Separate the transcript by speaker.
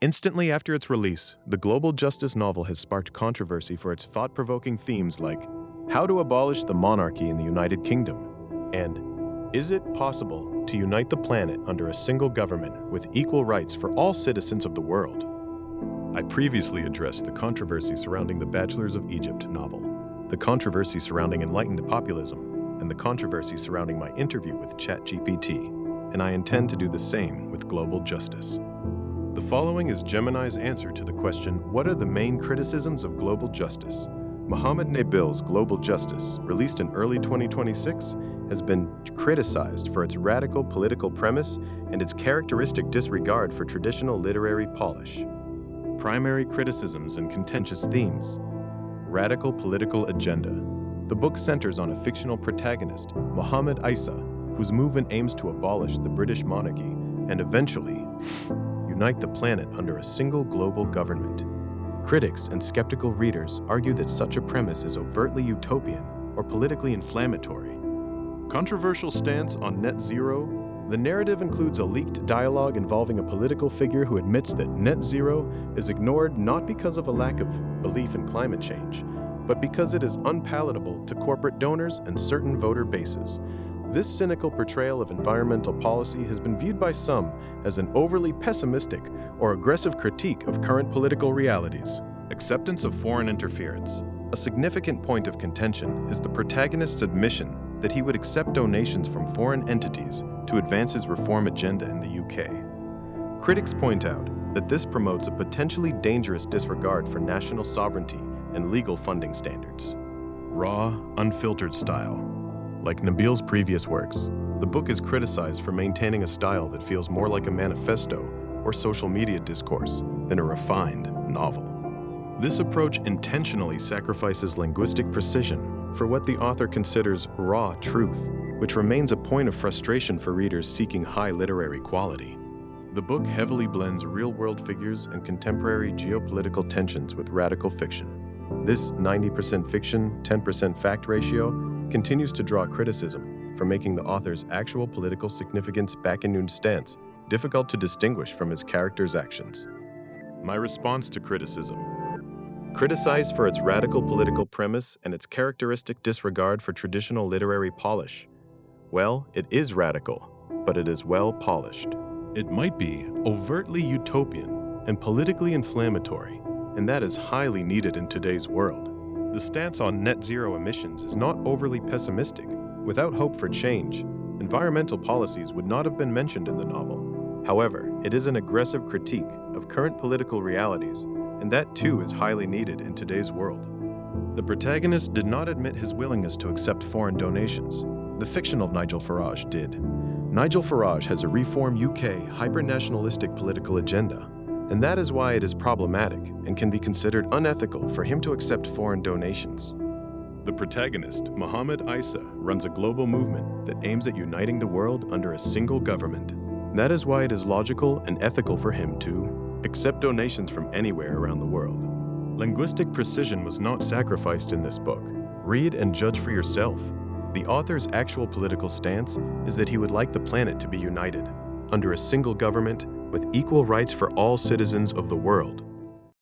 Speaker 1: Instantly after its release, the Global Justice novel has sparked controversy for its thought-provoking themes like how to abolish the monarchy in the United Kingdom, and is it possible to unite the planet under a single government with equal rights for all citizens of the world? I previously addressed the controversy surrounding the Bachelors of Egypt novel, the controversy surrounding enlightened populism, and the controversy surrounding my interview with ChatGPT, and I intend to do the same with Global Justice. The following is Gemini's answer to the question, what are the main criticisms of Global Justice? Mohammed Nabil's Global Justice, released in early 2026, has been criticized for its radical political premise and its characteristic disregard for traditional literary polish. Primary criticisms and contentious themes. Radical political agenda. The book centers on a fictional protagonist, Mohammed Isa, whose movement aims to abolish the British monarchy and eventually unite the planet under a single global government. Critics and skeptical readers argue that such a premise is overtly utopian or politically inflammatory. Controversial stance on net zero. The narrative includes a leaked dialogue involving a political figure who admits that net zero is ignored not because of a lack of belief in climate change, but because it is unpalatable to corporate donors and certain voter bases. This cynical portrayal of environmental policy has been viewed by some as an overly pessimistic or aggressive critique of current political realities. Acceptance of foreign interference. A significant point of contention is the protagonist's admission that he would accept donations from foreign entities to advance his reform agenda in the UK. Critics point out that this promotes a potentially dangerous disregard for national sovereignty and legal funding standards. Raw, unfiltered style. Like Nabil's previous works, the book is criticized for maintaining a style that feels more like a manifesto or social media discourse than a refined novel. This approach intentionally sacrifices linguistic precision for what the author considers raw truth, which remains a point of frustration for readers seeking high literary quality. The book heavily blends real-world figures and contemporary geopolitical tensions with radical fiction. This 90% fiction, 10% fact ratio continues to draw criticism for making the author's actual political significance back in Noon's stance difficult to distinguish from his character's actions. My response to criticism. Criticized for its radical political premise and its characteristic disregard for traditional literary polish. Well, it is radical, but it is well polished. It might be overtly utopian and politically inflammatory, and that is highly needed in today's world. The stance on net zero emissions is not overly pessimistic. Without hope for change, environmental policies would not have been mentioned in the novel. However, it is an aggressive critique of current political realities, and that too is highly needed in today's world. The protagonist did not admit his willingness to accept foreign donations. The fictional Nigel Farage did. Nigel Farage has a Reform UK hyper-nationalistic political agenda, and that is why it is problematic and can be considered unethical for him to accept foreign donations. The protagonist, Mohammed Isa, runs a global movement that aims at uniting the world under a single government. That is why it is logical and ethical for him to accept donations from anywhere around the world. Linguistic precision was not sacrificed in this book. Read and judge for yourself. The author's actual political stance is that he would like the planet to be united under a single government with equal rights for all citizens of the world.